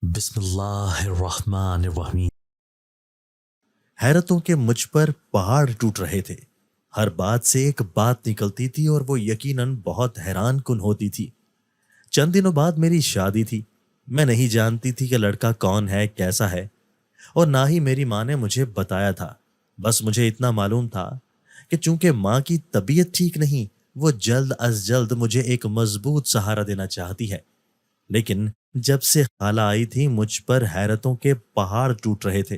بسم اللہ الرحمن الرحیم۔ حیرتوں کے مجھ پر پہاڑ ٹوٹ رہے تھے۔ ہر بات سے ایک بات نکلتی تھی اور وہ یقیناً بہت حیران کن ہوتی تھی۔ چند دنوں بعد میری شادی تھی۔ میں نہیں جانتی تھی کہ لڑکا کون ہے، کیسا ہے، اور نہ ہی میری ماں نے مجھے بتایا تھا۔ بس مجھے اتنا معلوم تھا کہ چونکہ ماں کی طبیعت ٹھیک نہیں، وہ جلد از جلد مجھے ایک مضبوط سہارا دینا چاہتی ہے۔ لیکن جب سے خالہ آئی تھی مجھ پر حیرتوں کے پہاڑ ٹوٹ رہے تھے،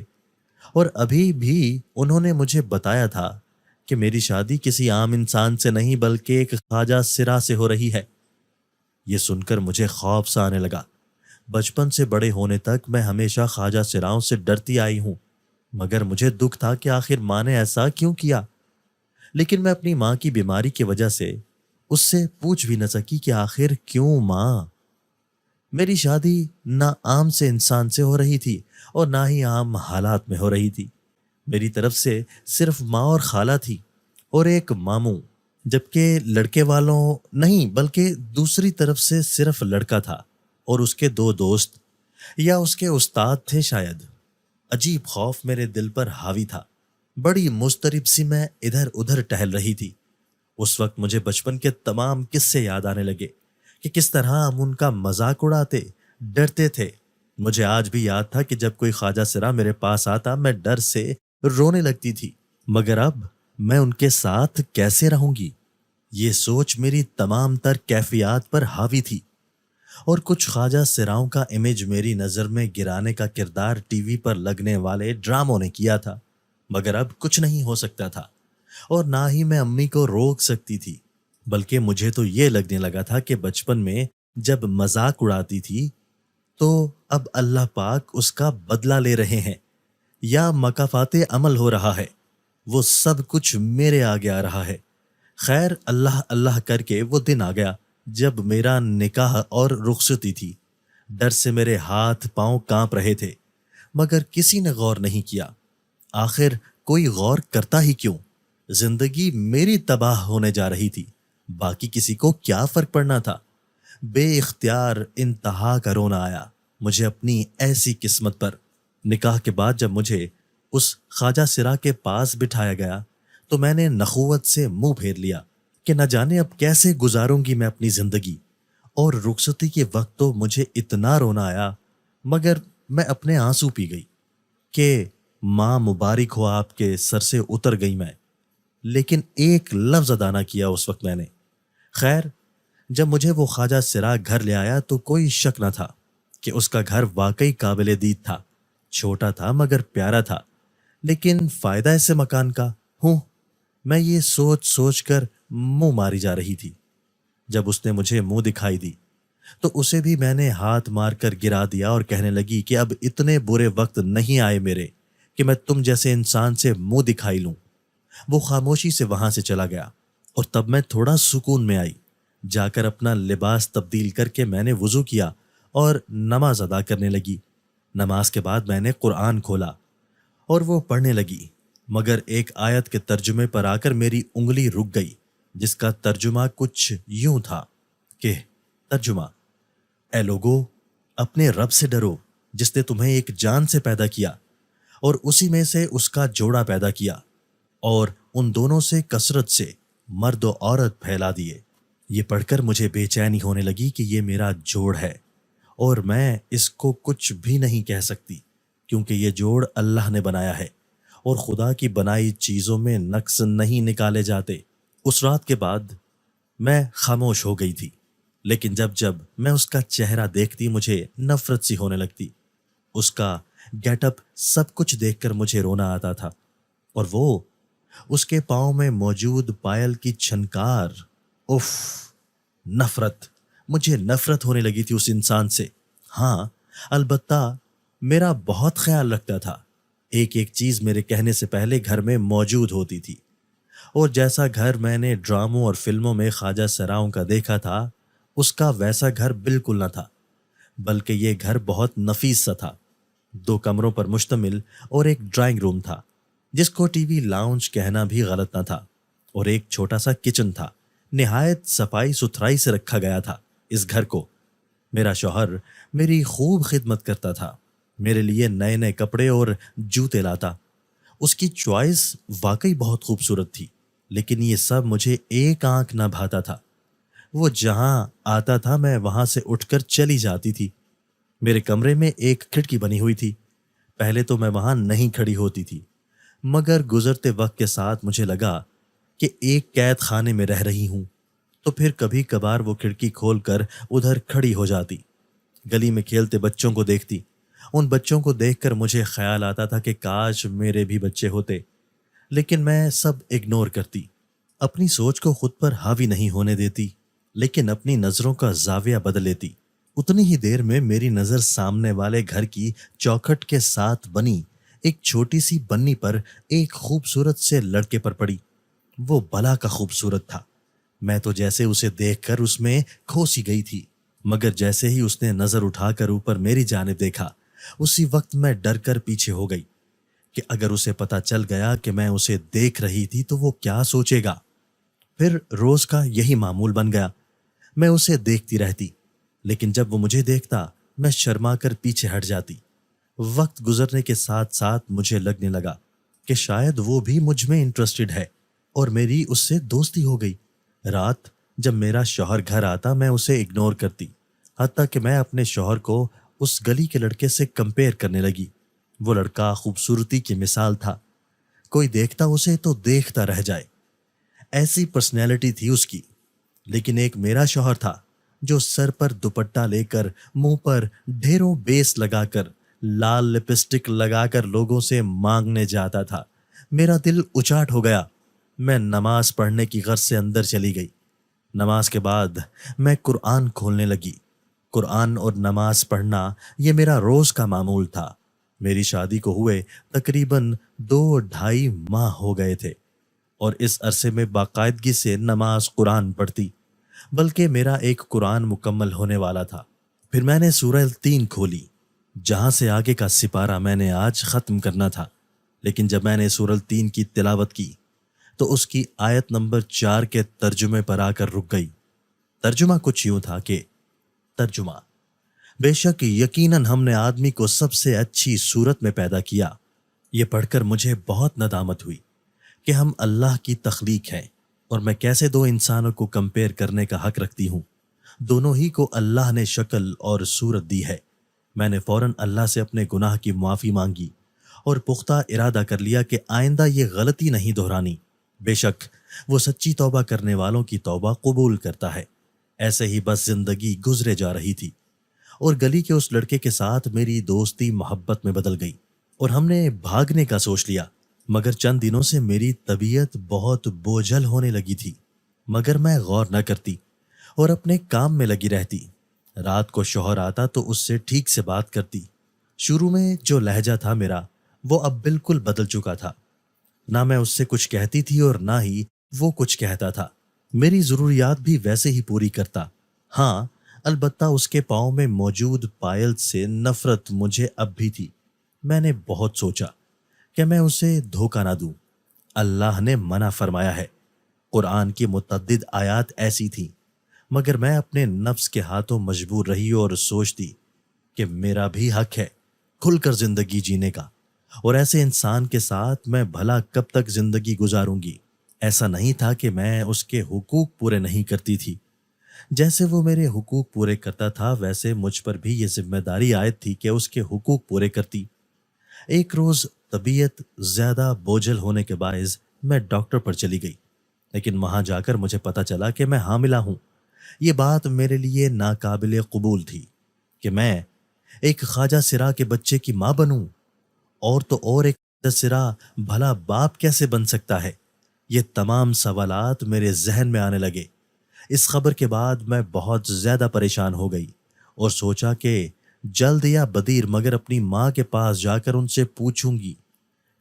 اور ابھی بھی انہوں نے مجھے بتایا تھا کہ میری شادی کسی عام انسان سے نہیں بلکہ ایک خواجہ سرا سے ہو رہی ہے۔ یہ سن کر مجھے خوف سا آنے لگا۔ بچپن سے بڑے ہونے تک میں ہمیشہ خواجہ سراؤں سے ڈرتی آئی ہوں، مگر مجھے دکھ تھا کہ آخر ماں نے ایسا کیوں کیا۔ لیکن میں اپنی ماں کی بیماری کی وجہ سے اس سے پوچھ بھی نہ سکی کہ آخر کیوں ماں۔ میری شادی نہ عام سے انسان سے ہو رہی تھی اور نہ ہی عام حالات میں ہو رہی تھی۔ میری طرف سے صرف ماں اور خالہ تھی اور ایک ماموں، جبکہ لڑکے والوں نہیں بلکہ دوسری طرف سے صرف لڑکا تھا اور اس کے دو دوست یا اس کے استاد تھے شاید۔ عجیب خوف میرے دل پر حاوی تھا۔ بڑی مضطرب سی میں ادھر ادھر ٹہل رہی تھی۔ اس وقت مجھے بچپن کے تمام قصے یاد آنے لگے کہ کس طرح ہم ان کا مذاق اڑاتے، ڈرتے تھے۔ مجھے آج بھی یاد تھا کہ جب کوئی خواجہ سرا میرے پاس آتا میں ڈر سے رونے لگتی تھی، مگر اب میں ان کے ساتھ کیسے رہوں گی؟ یہ سوچ میری تمام تر کیفیات پر حاوی تھی، اور کچھ خواجہ سراؤں کا امیج میری نظر میں گرانے کا کردار ٹی وی پر لگنے والے ڈراموں نے کیا تھا، مگر اب کچھ نہیں ہو سکتا تھا، اور نہ ہی میں امی کو روک سکتی تھی۔ بلکہ مجھے تو یہ لگنے لگا تھا کہ بچپن میں جب مذاق اڑاتی تھی تو اب اللہ پاک اس کا بدلہ لے رہے ہیں، یا مکافات عمل ہو رہا ہے۔ وہ سب کچھ میرے آگے آ رہا ہے۔ خیر، اللہ اللہ کر کے وہ دن آ گیا جب میرا نکاح اور رخصتی تھی۔ ڈر سے میرے ہاتھ پاؤں کانپ رہے تھے، مگر کسی نے غور نہیں کیا۔ آخر کوئی غور کرتا ہی کیوں؟ زندگی میری تباہ ہونے جا رہی تھی، باقی کسی کو کیا فرق پڑنا تھا؟ بے اختیار انتہا کا رونا آیا مجھے اپنی ایسی قسمت پر۔ نکاح کے بعد جب مجھے اس خواجہ سرا کے پاس بٹھایا گیا تو میں نے نخوت سے منہ پھیر لیا کہ نہ جانے اب کیسے گزاروں گی میں اپنی زندگی۔ اور رخصتی کے وقت تو مجھے اتنا رونا آیا، مگر میں اپنے آنسو پی گئی کہ ماں مبارک ہو آپ کے سر سے اتر گئی میں، لیکن ایک لفظ ادا نہ کیا اس وقت میں نے۔ خیر، جب مجھے وہ خواجہ سرا گھر لے آیا تو کوئی شک نہ تھا کہ اس کا گھر واقعی قابل دید تھا۔ چھوٹا تھا مگر پیارا تھا، لیکن فائدہ ایسے مکان کا ہوں، میں یہ سوچ سوچ کر منہ ماری جا رہی تھی۔ جب اس نے مجھے منہ دکھائی دی تو اسے بھی میں نے ہاتھ مار کر گرا دیا اور کہنے لگی کہ اب اتنے برے وقت نہیں آئے میرے کہ میں تم جیسے انسان سے منہ دکھائی لوں۔ وہ خاموشی سے وہاں سے چلا گیا، اور تب میں تھوڑا سکون میں آئی۔ جا کر اپنا لباس تبدیل کر کے میں نے وضو کیا اور نماز ادا کرنے لگی۔ نماز کے بعد میں نے قرآن کھولا اور وہ پڑھنے لگی، مگر ایک آیت کے ترجمے پر آ کر میری انگلی رک گئی، جس کا ترجمہ کچھ یوں تھا کہ ترجمہ: اے لوگو، اپنے رب سے ڈرو جس نے تمہیں ایک جان سے پیدا کیا اور اسی میں سے اس کا جوڑا پیدا کیا، اور ان دونوں سے کثرت سے مرد و عورت پھیلا دیے۔ یہ پڑھ کر مجھے بے چینی ہونے لگی کہ یہ میرا جوڑ ہے اور میں اس کو کچھ بھی نہیں کہہ سکتی، کیونکہ یہ جوڑ اللہ نے بنایا ہے اور خدا کی بنائی چیزوں میں نقص نہیں نکالے جاتے۔ اس رات کے بعد میں خاموش ہو گئی تھی، لیکن جب جب میں اس کا چہرہ دیکھتی مجھے نفرت سی ہونے لگتی۔ اس کا گیٹ اپ سب کچھ دیکھ کر مجھے رونا آتا تھا، اور وہ اس کے پاؤں میں موجود پائل کی چھنکار، اف، نفرت، مجھے نفرت ہونے لگی تھی اس انسان سے۔ ہاں، البتہ میرا بہت خیال رکھتا تھا۔ ایک ایک چیز میرے کہنے سے پہلے گھر میں موجود ہوتی تھی، اور جیسا گھر میں نے ڈراموں اور فلموں میں خواجہ سراؤں کا دیکھا تھا اس کا ویسا گھر بالکل نہ تھا، بلکہ یہ گھر بہت نفیس سا تھا۔ 2 کمروں پر مشتمل اور ایک ڈرائنگ روم تھا، جس کو ٹی وی لاؤنج کہنا بھی غلط نہ تھا، اور ایک چھوٹا سا کچن تھا۔ نہایت صفائی ستھرائی سے رکھا گیا تھا اس گھر کو۔ میرا شوہر میری خوب خدمت کرتا تھا، میرے لیے نئے نئے کپڑے اور جوتے لاتا۔ اس کی چوائس واقعی بہت خوبصورت تھی، لیکن یہ سب مجھے ایک آنکھ نہ بھاتا تھا۔ وہ جہاں آتا تھا میں وہاں سے اٹھ کر چلی جاتی تھی۔ میرے کمرے میں ایک کھڑکی بنی ہوئی تھی۔ پہلے تو میں وہاں نہیں کھڑی ہوتی تھی، مگر گزرتے وقت کے ساتھ مجھے لگا کہ ایک قید خانے میں رہ رہی ہوں، تو پھر کبھی کبھار وہ کھڑکی کھول کر ادھر کھڑی ہو جاتی، گلی میں کھیلتے بچوں کو دیکھتی۔ ان بچوں کو دیکھ کر مجھے خیال آتا تھا کہ کاش میرے بھی بچے ہوتے، لیکن میں سب اگنور کرتی، اپنی سوچ کو خود پر حاوی نہیں ہونے دیتی، لیکن اپنی نظروں کا زاویہ بدل لیتی۔ اتنی ہی دیر میں میری نظر سامنے والے گھر کی چوکھٹ کے ساتھ بنی ایک چھوٹی سی بنی پر ایک خوبصورت سے لڑکے پر پڑی۔ وہ بلا کا خوبصورت تھا، میں تو جیسے اسے دیکھ کر اس میں کھو سی گئی تھی، مگر جیسے ہی اس نے نظر اٹھا کر اوپر میری جانب دیکھا، اسی وقت میں ڈر کر پیچھے ہو گئی کہ اگر اسے پتہ چل گیا کہ میں اسے دیکھ رہی تھی تو وہ کیا سوچے گا۔ پھر روز کا یہی معمول بن گیا، میں اسے دیکھتی رہتی، لیکن جب وہ مجھے دیکھتا میں شرما کر پیچھے ہٹ جاتی۔ وقت گزرنے کے ساتھ ساتھ مجھے لگنے لگا کہ شاید وہ بھی مجھ میں انٹرسٹڈ ہے، اور میری اس سے دوستی ہو گئی۔ رات جب میرا شوہر گھر آتا میں اسے اگنور کرتی، حتیٰ کہ میں اپنے شوہر کو اس گلی کے لڑکے سے کمپیئر کرنے لگی۔ وہ لڑکا خوبصورتی کی مثال تھا، کوئی دیکھتا اسے تو دیکھتا رہ جائے، ایسی پرسنالٹی تھی اس کی۔ لیکن ایک میرا شوہر تھا جو سر پر دوپٹہ لے کر، منہ پر ڈھیروں بیس لگا کر، لال لپسٹک لگا کر لوگوں سے مانگنے جاتا تھا۔ میرا دل اچاٹ ہو گیا۔ میں نماز پڑھنے کی غرض سے اندر چلی گئی۔ نماز کے بعد میں قرآن کھولنے لگی۔ قرآن اور نماز پڑھنا یہ میرا روز کا معمول تھا۔ میری شادی کو ہوئے تقریباً 2-2.5 ماہ ہو گئے تھے، اور اس عرصے میں باقاعدگی سے نماز قرآن پڑھتی، بلکہ میرا ایک قرآن مکمل ہونے والا تھا۔ پھر میں نے سورہ 3 کھولی، جہاں سے آگے کا سپارہ میں نے آج ختم کرنا تھا، لیکن جب میں نے سورہ 3 کی تلاوت کی تو اس کی آیت نمبر 4 کے ترجمے پر آ کر رک گئی۔ ترجمہ کچھ یوں تھا کہ ترجمہ: بے شک یقیناً ہم نے آدمی کو سب سے اچھی صورت میں پیدا کیا۔ یہ پڑھ کر مجھے بہت ندامت ہوئی کہ ہم اللہ کی تخلیق ہیں، اور میں کیسے دو انسانوں کو کمپیئر کرنے کا حق رکھتی ہوں۔ دونوں ہی کو اللہ نے شکل اور صورت دی ہے۔ میں نے فوراً اللہ سے اپنے گناہ کی معافی مانگی اور پختہ ارادہ کر لیا کہ آئندہ یہ غلطی نہیں دہرانی۔ بے شک وہ سچی توبہ کرنے والوں کی توبہ قبول کرتا ہے۔ ایسے ہی بس زندگی گزرے جا رہی تھی، اور گلی کے اس لڑکے کے ساتھ میری دوستی محبت میں بدل گئی، اور ہم نے بھاگنے کا سوچ لیا۔ مگر چند دنوں سے میری طبیعت بہت بوجھل ہونے لگی تھی، مگر میں غور نہ کرتی اور اپنے کام میں لگی رہتی۔ رات کو شوہر آتا تو اس سے ٹھیک سے بات کرتی۔ شروع میں جو لہجہ تھا میرا، وہ اب بالکل بدل چکا تھا۔ نہ میں اس سے کچھ کہتی تھی اور نہ ہی وہ کچھ کہتا تھا۔ میری ضروریات بھی ویسے ہی پوری کرتا۔ ہاں، البتہ اس کے پاؤں میں موجود پائل سے نفرت مجھے اب بھی تھی۔ میں نے بہت سوچا کہ میں اسے دھوکہ نہ دوں۔ اللہ نے منع فرمایا ہے۔ قرآن کی متعدد آیات ایسی تھیں، مگر میں اپنے نفس کے ہاتھوں مجبور رہی اور سوچتی کہ میرا بھی حق ہے کھل کر زندگی جینے کا، اور ایسے انسان کے ساتھ میں بھلا کب تک زندگی گزاروں گی۔ ایسا نہیں تھا کہ میں اس کے حقوق پورے نہیں کرتی تھی، جیسے وہ میرے حقوق پورے کرتا تھا ویسے مجھ پر بھی یہ ذمہ داری عائد تھی کہ اس کے حقوق پورے کرتی۔ ایک روز طبیعت زیادہ بوجھل ہونے کے باعث میں ڈاکٹر پر چلی گئی، لیکن وہاں جا کر مجھے پتہ چلا کہ میں حاملہ ہوں۔ یہ بات میرے لیے ناقابل قبول تھی کہ میں ایک خواجہ سرا کے بچے کی ماں بنوں، اور تو اور ایک خواجہ سرا بھلا باپ کیسے بن سکتا ہے؟ یہ تمام سوالات میرے ذہن میں آنے لگے۔ اس خبر کے بعد میں بہت زیادہ پریشان ہو گئی اور سوچا کہ جلد یا بدیر مگر اپنی ماں کے پاس جا کر ان سے پوچھوں گی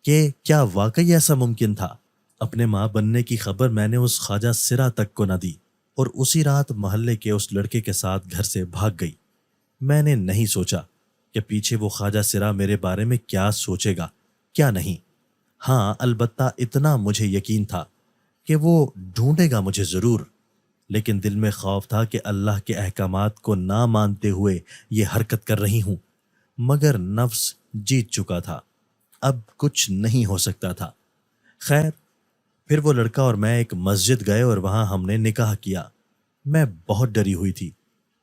کہ کیا واقعی ایسا ممکن تھا۔ اپنے ماں بننے کی خبر میں نے اس خواجہ سرا تک کو نہ دی، اور اسی رات محلے کے اس لڑکے کے ساتھ گھر سے بھاگ گئی۔ میں نے نہیں سوچا کہ پیچھے وہ خواجہ سرا میرے بارے میں کیا سوچے گا، کیا نہیں۔ ہاں، البتہ اتنا مجھے یقین تھا کہ وہ ڈھونڈے گا مجھے ضرور۔ لیکن دل میں خوف تھا کہ اللہ کے احکامات کو نہ مانتے ہوئے یہ حرکت کر رہی ہوں، مگر نفس جیت چکا تھا، اب کچھ نہیں ہو سکتا تھا۔ خیر، پھر وہ لڑکا اور میں ایک مسجد گئے اور وہاں ہم نے نکاح کیا۔ میں بہت ڈری ہوئی تھی،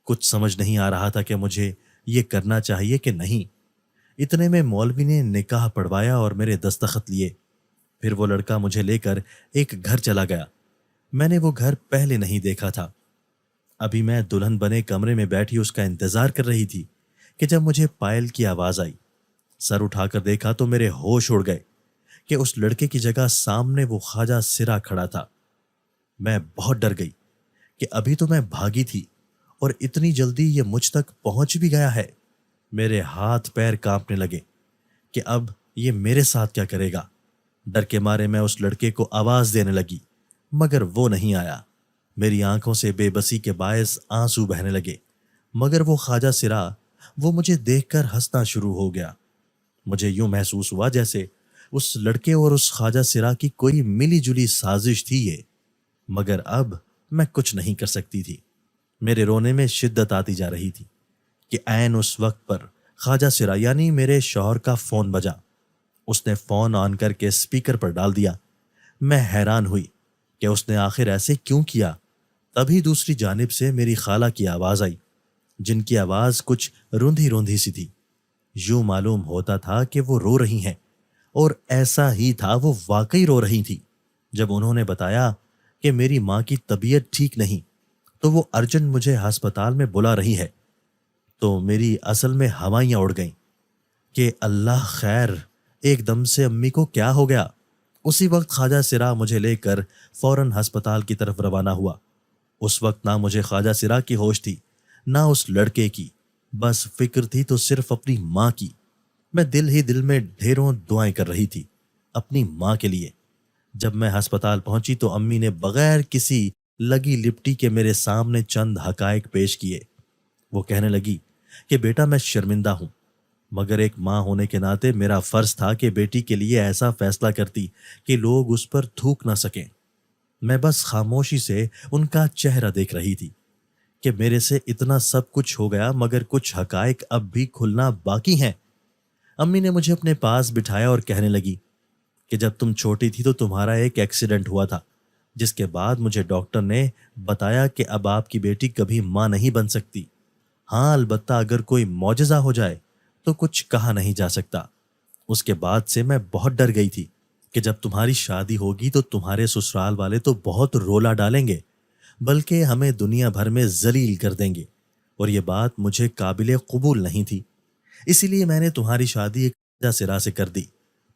کچھ سمجھ نہیں آ رہا تھا کہ مجھے یہ کرنا چاہیے کہ نہیں۔ اتنے میں مولوی نے نکاح پڑھوایا اور میرے دستخط لیے۔ پھر وہ لڑکا مجھے لے کر ایک گھر چلا گیا۔ میں نے وہ گھر پہلے نہیں دیکھا تھا۔ ابھی میں دلہن بنے کمرے میں بیٹھی اس کا انتظار کر رہی تھی کہ جب مجھے پائل کی آواز آئی۔ سر اٹھا کر دیکھا تو میرے ہوش اڑ گئے کہ اس لڑکے کی جگہ سامنے وہ خواجہ سرا کھڑا تھا۔ میں بہت ڈر گئی کہ ابھی تو میں بھاگی تھی اور اتنی جلدی یہ مجھ تک پہنچ بھی گیا ہے۔ میرے ہاتھ پیر کانپنے لگے کہ اب یہ میرے ساتھ کیا کرے گا۔ ڈر کے مارے میں اس لڑکے کو آواز دینے لگی، مگر وہ نہیں آیا۔ میری آنکھوں سے بے بسی کے باعث آنسو بہنے لگے، مگر وہ خواجہ سرا، وہ مجھے دیکھ کر ہنسنا شروع ہو گیا۔ مجھے یوں محسوس ہوا جیسے اس لڑکے اور اس خواجہ سرا کی کوئی ملی جلی سازش تھی یہ، مگر اب میں کچھ نہیں کر سکتی تھی۔ میرے رونے میں شدت آتی جا رہی تھی کہ عین اس وقت پر خواجہ سرا یعنی میرے شوہر کا فون بجا۔ اس نے فون آن کر کے اسپیکر پر ڈال دیا۔ میں حیران ہوئی کہ اس نے آخر ایسے کیوں کیا۔ تبھی دوسری جانب سے میری خالہ کی آواز آئی، جن کی آواز کچھ روندھی روندھی سی تھی۔ یوں معلوم ہوتا تھا کہ وہ رو رہی ہیں، اور ایسا ہی تھا، وہ واقعی رو رہی تھی۔ جب انہوں نے بتایا کہ میری ماں کی طبیعت ٹھیک نہیں تو وہ ارجنٹ مجھے ہسپتال میں بلا رہی ہے، تو میری اصل میں ہوائیاں اڑ گئیں کہ اللہ خیر، ایک دم سے امی کو کیا ہو گیا۔ اسی وقت خواجہ سرا مجھے لے کر فوراً ہسپتال کی طرف روانہ ہوا۔ اس وقت نہ مجھے خواجہ سرا کی ہوش تھی، نہ اس لڑکے کی، بس فکر تھی تو صرف اپنی ماں کی۔ میں دل ہی دل میں ڈھیروں دعائیں کر رہی تھی اپنی ماں کے لیے۔ جب میں ہسپتال پہنچی تو امی نے بغیر کسی لگی لپٹی کے میرے سامنے چند حقائق پیش کیے۔ وہ کہنے لگی کہ بیٹا، میں شرمندہ ہوں، مگر ایک ماں ہونے کے ناطے میرا فرض تھا کہ بیٹی کے لیے ایسا فیصلہ کرتی کہ لوگ اس پر تھوک نہ سکیں۔ میں بس خاموشی سے ان کا چہرہ دیکھ رہی تھی کہ میرے سے اتنا سب کچھ ہو گیا، مگر کچھ حقائق اب بھی کھلنا باقی ہیں۔ امی نے مجھے اپنے پاس بٹھایا اور کہنے لگی کہ جب تم چھوٹی تھی تو تمہارا ایک ایکسیڈنٹ ہوا تھا، جس کے بعد مجھے ڈاکٹر نے بتایا کہ اب آپ کی بیٹی کبھی ماں نہیں بن سکتی۔ ہاں، البتہ اگر کوئی معجزہ ہو جائے تو کچھ کہا نہیں جا سکتا۔ اس کے بعد سے میں بہت ڈر گئی تھی کہ جب تمہاری شادی ہوگی تو تمہارے سسرال والے تو بہت رولا ڈالیں گے، بلکہ ہمیں دنیا بھر میں ذلیل کر دیں گے، اور یہ بات مجھے قابل قبول نہیں تھی۔ اسی لیے میں نے تمہاری شادی ایک خواجہ سرا سے کر دی،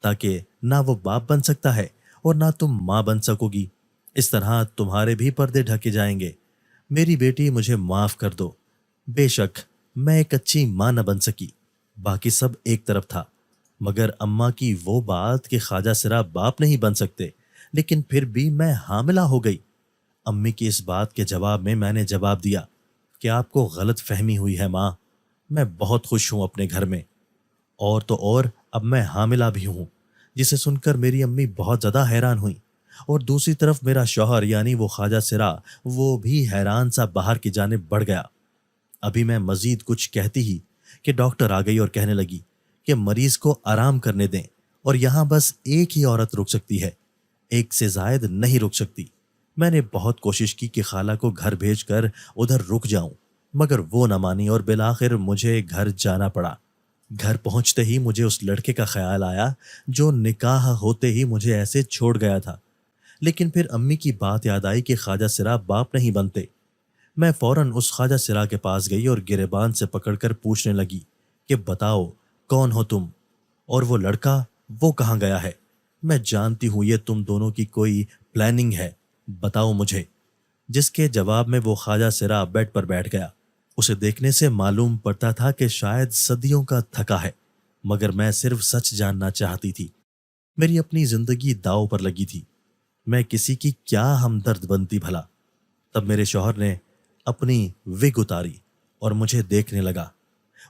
تاکہ نہ وہ باپ بن سکتا ہے اور نہ تم ماں بن سکو گی۔ اس طرح تمہارے بھی پردے ڈھکے جائیں گے۔ میری بیٹی، مجھے معاف کر دو۔ بے شک میں ایک اچھی ماں نہ بن سکی، باقی سب ایک طرف تھا، مگر اماں کی وہ بات کہ خواجہ سرا باپ نہیں بن سکتے، لیکن پھر بھی میں حاملہ ہو گئی۔ امی کی اس بات کے جواب میں نے جواب دیا کہ آپ کو غلط فہمی ہوئی ہے ماں، میں بہت خوش ہوں اپنے گھر میں، اور تو اور اب میں حاملہ بھی ہوں، جسے سن کر میری امی بہت زیادہ حیران ہوئی، اور دوسری طرف میرا شوہر یعنی وہ خواجہ سرا، وہ بھی حیران سا باہر کی جانب بڑھ گیا۔ ابھی میں مزید کچھ کہتی ہی کہ ڈاکٹر آ گئی اور کہنے لگی کہ مریض کو آرام کرنے دیں، اور یہاں بس ایک ہی عورت رک سکتی ہے، ایک سے زائد نہیں رک سکتی۔ میں نے بہت کوشش کی کہ خالہ کو گھر بھیج کر ادھر رک جاؤں، مگر وہ نہ مانی اور بالآخر مجھے گھر جانا پڑا۔ گھر پہنچتے ہی مجھے اس لڑکے کا خیال آیا جو نکاح ہوتے ہی مجھے ایسے چھوڑ گیا تھا، لیکن پھر امی کی بات یاد آئی کہ خواجہ سرا باپ نہیں بنتے۔ میں فوراً اس خواجہ سرا کے پاس گئی اور گریبان سے پکڑ کر پوچھنے لگی کہ بتاؤ کون ہو تم، اور وہ لڑکا وہ کہاں گیا ہے؟ میں جانتی ہوں یہ تم دونوں کی کوئی پلاننگ ہے، بتاؤ مجھے۔ جس کے جواب میں وہ خواجہ سرا بیڈ پر بیٹھ گیا۔ اسے دیکھنے سے معلوم پڑتا تھا کہ شاید صدیوں کا تھکا ہے، مگر میں صرف سچ جاننا چاہتی تھی۔ میری اپنی زندگی داؤ پر لگی تھی، میں کسی کی کیا ہمدرد بنتی بھلا۔ تب میرے شوہر نے اپنی وگ اتاری اور مجھے دیکھنے لگا۔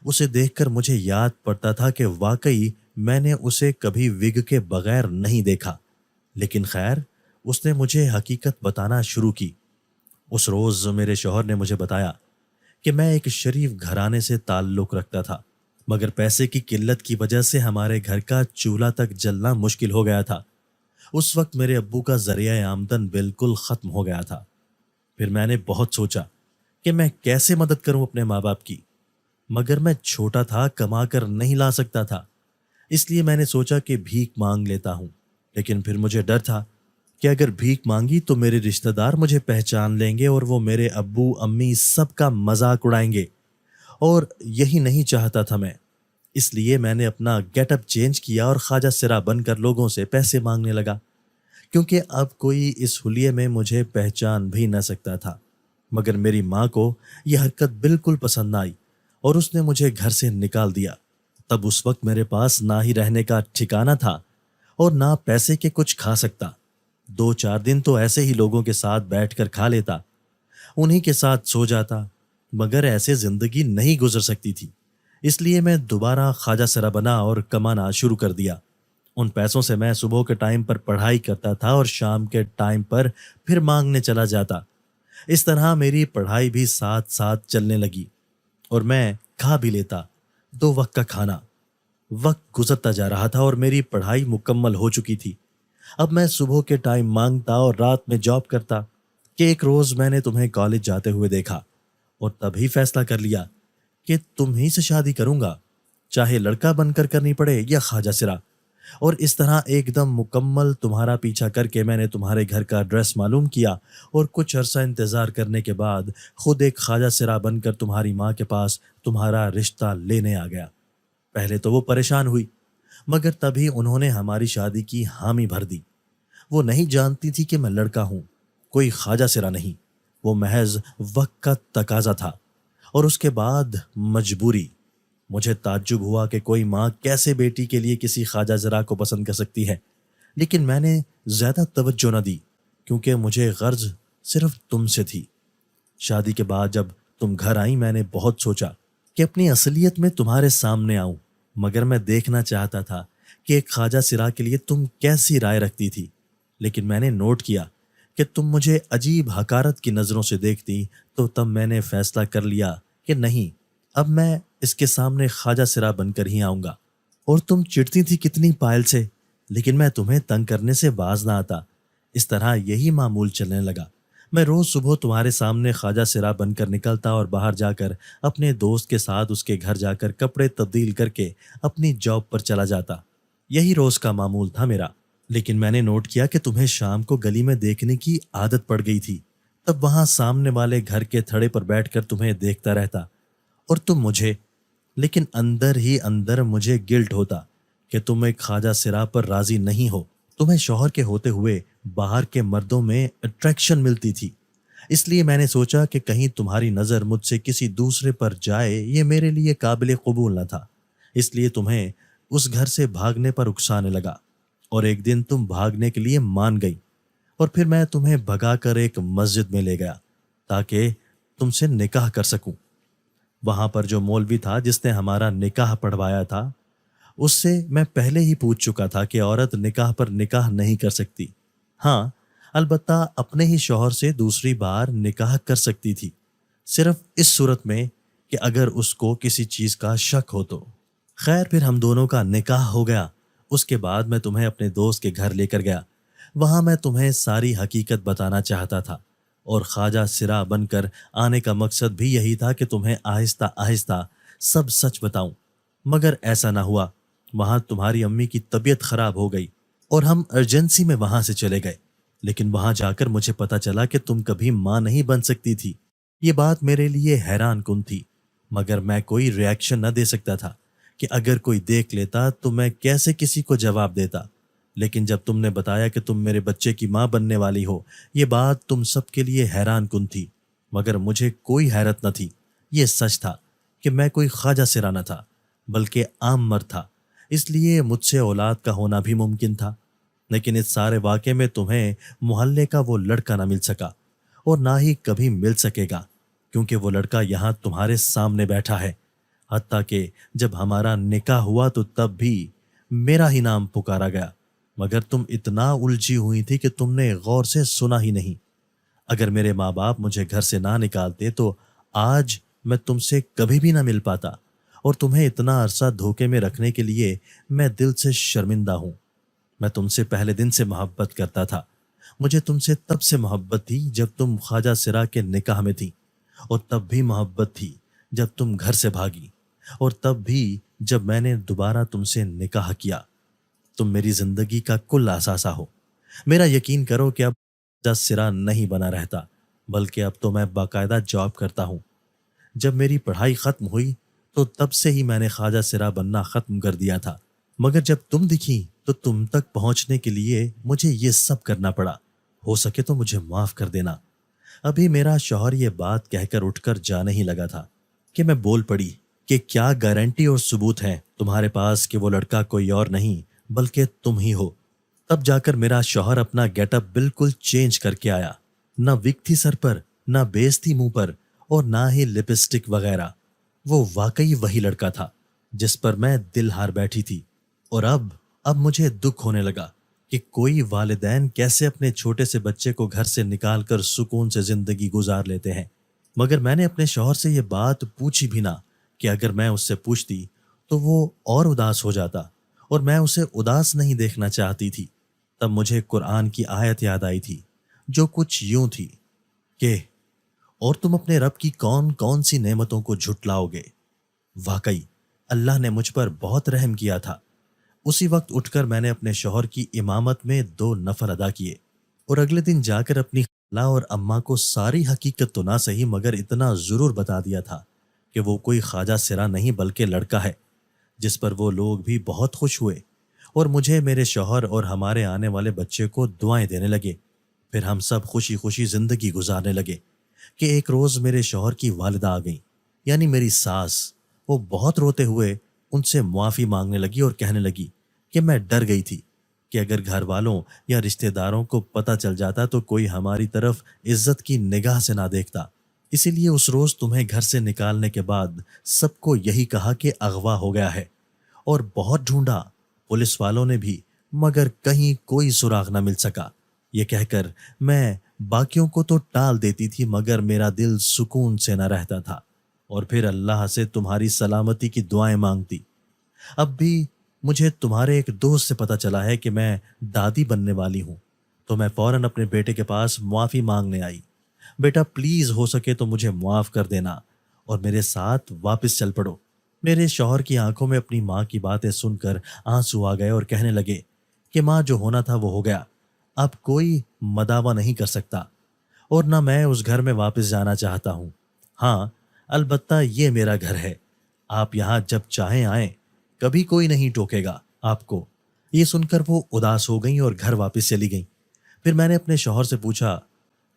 اسے دیکھ کر مجھے یاد پڑتا تھا کہ واقعی میں نے اسے کبھی وگ کے بغیر نہیں دیکھا، لیکن خیر، اس نے مجھے حقیقت بتانا شروع کی۔ اس روز میرے شوہر نے مجھے بتایا کہ میں ایک شریف گھرانے سے تعلق رکھتا تھا، مگر پیسے کی قلت کی وجہ سے ہمارے گھر کا چولہا تک جلنا مشکل ہو گیا تھا۔ اس وقت میرے ابو کا ذریعہ آمدن بالکل ختم ہو گیا تھا۔ پھر میں نے بہت سوچا کہ میں کیسے مدد کروں اپنے ماں باپ کی، مگر میں چھوٹا تھا، کما کر نہیں لا سکتا تھا۔ اس لیے میں نے سوچا کہ بھیک مانگ لیتا ہوں، لیکن پھر مجھے ڈر تھا کہ اگر بھیک مانگی تو میرے رشتہ دار مجھے پہچان لیں گے اور وہ میرے ابو امی سب کا مذاق اڑائیں گے، اور یہی نہیں چاہتا تھا میں۔ اس لیے میں نے اپنا گیٹ اپ چینج کیا اور خواجہ سرا بن کر لوگوں سے پیسے مانگنے لگا، کیونکہ اب کوئی اس حلیے میں مجھے پہچان بھی نہ سکتا تھا۔ مگر میری ماں کو یہ حرکت بالکل پسند نہ آئی اور اس نے مجھے گھر سے نکال دیا۔ تب اس وقت میرے پاس نہ ہی رہنے کا ٹھکانہ تھا اور نہ پیسے کے کچھ کھا سکتا۔ 2-4 دن تو ایسے ہی لوگوں کے ساتھ بیٹھ کر کھا لیتا، انہی کے ساتھ سو جاتا، مگر ایسے زندگی نہیں گزر سکتی تھی۔ اس لیے میں دوبارہ خواجہ سرا بنا اور کمانا شروع کر دیا۔ ان پیسوں سے میں صبح کے ٹائم پر پڑھائی کرتا تھا اور شام کے ٹائم پر پھر مانگنے چلا جاتا۔ اس طرح میری پڑھائی بھی ساتھ ساتھ چلنے لگی اور میں کھا بھی لیتا 2 وقت کا کھانا۔ وقت گزرتا جا رہا تھا اور میری پڑھائی مکمل ہو چکی تھی۔ اب میں صبح کے ٹائم مانگتا اور رات میں جاب کرتا کہ ایک روز میں نے تمہیں کالج جاتے ہوئے دیکھا اور تبھی فیصلہ کر لیا کہ تم ہی سے شادی کروں گا، چاہے لڑکا بن کر کرنی پڑے یا خواجہ سرا۔ اور اس طرح ایک دم مکمل تمہارا پیچھا کر کے میں نے تمہارے گھر کا ایڈریس معلوم کیا اور کچھ عرصہ انتظار کرنے کے بعد خود ایک خواجہ سرا بن کر تمہاری ماں کے پاس تمہارا رشتہ لینے آ گیا۔ پہلے تو وہ پریشان ہوئی، مگر تبھی انہوں نے ہماری شادی کی حامی بھر دی۔ وہ نہیں جانتی تھی کہ میں لڑکا ہوں، کوئی خواجہ سرا نہیں، وہ محض وقت کا تقاضا تھا اور اس کے بعد مجبوری۔ مجھے تعجب ہوا کہ کوئی ماں کیسے بیٹی کے لیے کسی خواجہ سرا کو پسند کر سکتی ہے، لیکن میں نے زیادہ توجہ نہ دی کیونکہ مجھے غرض صرف تم سے تھی۔ شادی کے بعد جب تم گھر آئیں میں نے بہت سوچا کہ اپنی اصلیت میں تمہارے سامنے آؤں، مگر میں دیکھنا چاہتا تھا کہ ایک خواجہ سرا کے لیے تم کیسی رائے رکھتی تھی۔ لیکن میں نے نوٹ کیا کہ تم مجھے عجیب حقارت کی نظروں سے دیکھتی، تو تب میں نے فیصلہ کر لیا کہ نہیں، اب میں اس کے سامنے خواجہ سرا بن کر ہی آؤں گا۔ اور تم چڑھتی تھی کتنی پائل سے، لیکن میں تمہیں تنگ کرنے سے باز نہ آتا۔ اس طرح یہی معمول چلنے لگا۔ میں روز صبح تمہارے سامنے خواجہ سرا بن کر نکلتا اور باہر جا کر اپنے دوست کے ساتھ اس کے گھر جا کر کپڑے تبدیل کر کے اپنی جاب پر چلا جاتا۔ یہی روز کا معمول تھا میرا۔ لیکن میں نے نوٹ کیا کہ تمہیں شام کو گلی میں دیکھنے کی عادت پڑ گئی تھی، تب وہاں سامنے والے گھر کے تھڑے پر بیٹھ کر تمہیں دیکھتا رہتا اور تم مجھے، لیکن اندر ہی اندر مجھے گلٹ ہوتا کہ تم ایک خواجہ سرا پر راضی نہیں ہو۔ تمہیں شوہر کے ہوتے ہوئے باہر کے مردوں میں اٹریکشن ملتی تھی، اس لیے میں نے سوچا کہ کہیں تمہاری نظر مجھ سے کسی دوسرے پر جائے، یہ میرے لیے قابل قبول نہ تھا۔ اس لیے تمہیں اس گھر سے بھاگنے پر اکسانے لگا اور ایک دن تم بھاگنے کے لیے مان گئی اور پھر میں تمہیں بھگا کر ایک مسجد میں لے گیا تاکہ تم سے نکاح کر سکوں۔ وہاں پر جو مولوی تھا جس نے ہمارا نکاح پڑھوایا تھا، اس سے میں پہلے ہی پوچھ چکا تھا کہ عورت نکاح پر نکاح نہیں کر سکتی، ہاں البتہ اپنے ہی شوہر سے دوسری بار نکاح کر سکتی تھی، صرف اس صورت میں کہ اگر اس کو کسی چیز کا شک ہو تو۔ خیر پھر ہم دونوں کا نکاح ہو گیا۔ اس کے بعد میں تمہیں اپنے دوست کے گھر لے کر گیا۔ وہاں میں تمہیں ساری حقیقت بتانا چاہتا تھا اور خواجہ سرا بن کر آنے کا مقصد بھی یہی تھا کہ تمہیں آہستہ آہستہ سب سچ بتاؤں، مگر ایسا نہ ہوا۔ وہاں تمہاری امی کی طبیعت خراب ہو گئی اور ہم ایمرجنسی میں وہاں سے چلے گئے، لیکن وہاں جا کر مجھے پتا چلا کہ تم کبھی ماں نہیں بن سکتی تھی۔ یہ بات میرے لیے حیران کن تھی، مگر میں کوئی ری ایکشن نہ دے سکتا تھا کہ اگر کوئی دیکھ لیتا تو میں کیسے کسی کو جواب دیتا۔ لیکن جب تم نے بتایا کہ تم میرے بچے کی ماں بننے والی ہو، یہ بات تم سب کے لیے حیران کن تھی، مگر مجھے کوئی حیرت نہ تھی۔ یہ سچ تھا کہ میں کوئی خواجہ سرا نہ تھا بلکہ عام مرد تھا، اس لیے مجھ سے اولاد کا ہونا بھی ممکن تھا۔ لیکن اس سارے واقعے میں تمہیں محلے کا وہ لڑکا نہ مل سکا اور نہ ہی کبھی مل سکے گا، کیونکہ وہ لڑکا یہاں تمہارے سامنے بیٹھا ہے۔ حتیٰ کہ جب ہمارا نکاح ہوا تو تب بھی میرا ہی نام پکارا گیا، مگر تم اتنا الجھی ہوئی تھی کہ تم نے غور سے سنا ہی نہیں۔ اگر میرے ماں باپ مجھے گھر سے نہ نکالتے تو آج میں تم سے کبھی بھی نہ مل پاتا، اور تمہیں اتنا عرصہ دھوکے میں رکھنے کے لیے میں دل سے شرمندہ ہوں۔ میں تم سے پہلے دن سے محبت کرتا تھا، مجھے تم سے تب سے محبت تھی جب تم خواجہ سرا کے نکاح میں تھی، اور تب بھی محبت تھی جب تم گھر سے بھاگی، اور تب بھی جب میں نے دوبارہ تم سے نکاح کیا۔ تم میری زندگی کا کل اثاثہ ہو۔ میرا یقین کرو کہ اب خواجہ سرا نہیں بنا رہتا، بلکہ اب تو میں باقاعدہ جاب کرتا ہوں۔ جب میری پڑھائی ختم ہوئی تو تب سے ہی میں نے خواجہ سرا بننا ختم کر دیا تھا، مگر جب تم دکھی تو تم تک پہنچنے کے لیے مجھے یہ سب کرنا پڑا۔ ہو سکے تو مجھے معاف کر دینا۔ ابھی میرا شوہر یہ بات کہہ کر اٹھ کر جانے ہی لگا تھا کہ میں بول پڑی کہ کیا گارنٹی اور ثبوت ہے تمہارے پاس کہ وہ لڑکا کوئی اور نہیں بلکہ تم ہی ہو؟ تب جا کر میرا شوہر اپنا گیٹ اپ بالکل چینج کر کے آیا۔ نہ وگ تھی سر پر، نہ بیس تھی منہ پر، اور نہ ہی لپسٹک وغیرہ۔ وہ واقعی وہی لڑکا تھا جس پر میں دل ہار بیٹھی تھی۔ اور اب مجھے دکھ ہونے لگا کہ کوئی والدین کیسے اپنے چھوٹے سے بچے کو گھر سے نکال کر سکون سے زندگی گزار لیتے ہیں۔ مگر میں نے اپنے شوہر سے یہ بات پوچھی بھی نہ کہ اگر میں اس سے پوچھتی تو وہ اور اداس ہو جاتا، اور میں اسے اداس نہیں دیکھنا چاہتی تھی۔ تب مجھے قرآن کی آیت یاد آئی تھی جو کچھ یوں تھی کہ اور تم اپنے رب کی کون کون سی نعمتوں کو جھٹلاؤ گے۔ واقعی اللہ نے مجھ پر بہت رحم کیا تھا۔ اسی وقت اٹھ کر میں نے اپنے شوہر کی امامت میں 2 نفل ادا کیے، اور اگلے دن جا کر اپنی خالہ اور اماں کو ساری حقیقت تو نہ صحیح مگر اتنا ضرور بتا دیا تھا کہ وہ کوئی خواجہ سرا نہیں بلکہ لڑکا ہے، جس پر وہ لوگ بھی بہت خوش ہوئے، اور مجھے، میرے شوہر اور ہمارے آنے والے بچے کو دعائیں دینے لگے۔ پھر ہم سب خوشی خوشی زندگی گزارنے لگے کہ ایک روز میرے شوہر کی والدہ آ گئیں، یعنی میری ساس۔ وہ بہت روتے ہوئے ان سے معافی مانگنے لگی اور کہنے لگی کہ میں ڈر گئی تھی کہ اگر گھر والوں یا رشتہ داروں کو پتہ چل جاتا تو کوئی ہماری طرف عزت کی نگاہ سے نہ دیکھتا، اسی لیے اس روز تمہیں گھر سے نکالنے کے بعد سب کو یہی کہا کہ اغوا ہو گیا ہے، اور بہت ڈھونڈا پولیس والوں نے بھی، مگر کہیں کوئی سراغ نہ مل سکا۔ یہ کہہ کر میں باقیوں کو تو ٹال دیتی تھی مگر میرا دل سکون سے نہ رہتا تھا، اور پھر اللہ سے تمہاری سلامتی کی دعائیں مانگتی۔ اب بھی مجھے تمہارے ایک دوست سے پتہ چلا ہے کہ میں دادی بننے والی ہوں، تو میں فوراً اپنے بیٹے کے پاس معافی مانگنے آئی۔ بیٹا پلیز ہو سکے تو مجھے معاف کر دینا اور میرے ساتھ واپس چل پڑو۔ میرے شوہر کی آنکھوں میں اپنی ماں کی باتیں سن کر آنسو آ گئے اور کہنے لگے کہ ماں جو ہونا تھا وہ ہو گیا، اب کوئی مداوا نہیں کر سکتا، اور نہ میں اس گھر میں واپس جانا چاہتا ہوں۔ ہاں البتہ یہ میرا گھر ہے، آپ یہاں جب چاہیں آئیں، کبھی کوئی نہیں ٹوکے گا آپ کو۔ یہ سن کر وہ اداس ہو گئیں اور گھر واپس چلی گئیں۔ پھر میں نے اپنے شوہر سے پوچھا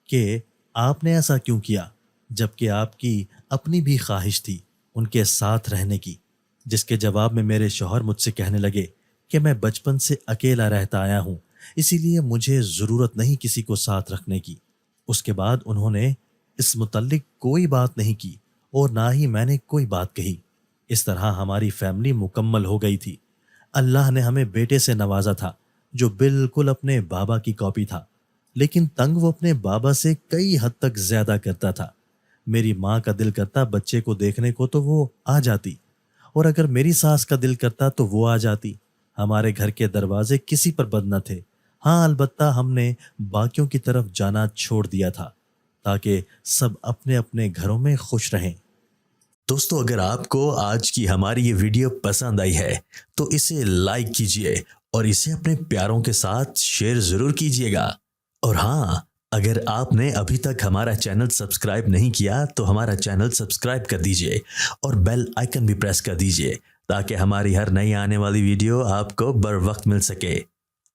کہ آپ نے ایسا کیوں کیا، جبکہ آپ کی اپنی بھی خواہش تھی ان کے ساتھ رہنے کی؟ جس کے جواب میں میرے شوہر مجھ سے کہنے لگے کہ میں بچپن سے اکیلا رہتا آیا ہوں، اسی لیے مجھے ضرورت نہیں کسی کو ساتھ رکھنے کی۔ اس کے بعد انہوں نے اس متعلق کوئی بات نہیں کی، اور نہ ہی میں نے کوئی بات کہی۔ اس طرح ہماری فیملی مکمل ہو گئی تھی۔ اللہ نے ہمیں بیٹے سے نوازا تھا جو بالکل اپنے بابا کی کاپی تھا، لیکن تنگ وہ اپنے بابا سے کئی حد تک زیادہ کرتا تھا۔ میری ماں کا دل کرتا بچے کو دیکھنے کو تو وہ آ جاتی، اور اگر میری ساس کا دل کرتا تو وہ آ جاتی۔ ہمارے گھر کے دروازے کسی پر بند نہ تھے۔ ہاں البتہ ہم نے باقیوں کی طرف جانا چھوڑ دیا تھا تاکہ سب اپنے اپنے گھروں میں خوش رہیں۔ دوستو، اگر آپ کو آج کی ہماری یہ ویڈیو پسند آئی ہے تو اسے لائک کیجئے اور اسے اپنے پیاروں کے ساتھ شیئر ضرور کیجئے گا۔ اور ہاں، اگر آپ نے ابھی تک ہمارا چینل سبسکرائب نہیں کیا تو ہمارا چینل سبسکرائب کر دیجئے اور بیل آئیکن بھی پریس کر دیجئے تاکہ ہماری ہر نئی آنے والی ویڈیو آپ کو بر وقت مل سکے۔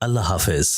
اللہ حافظ۔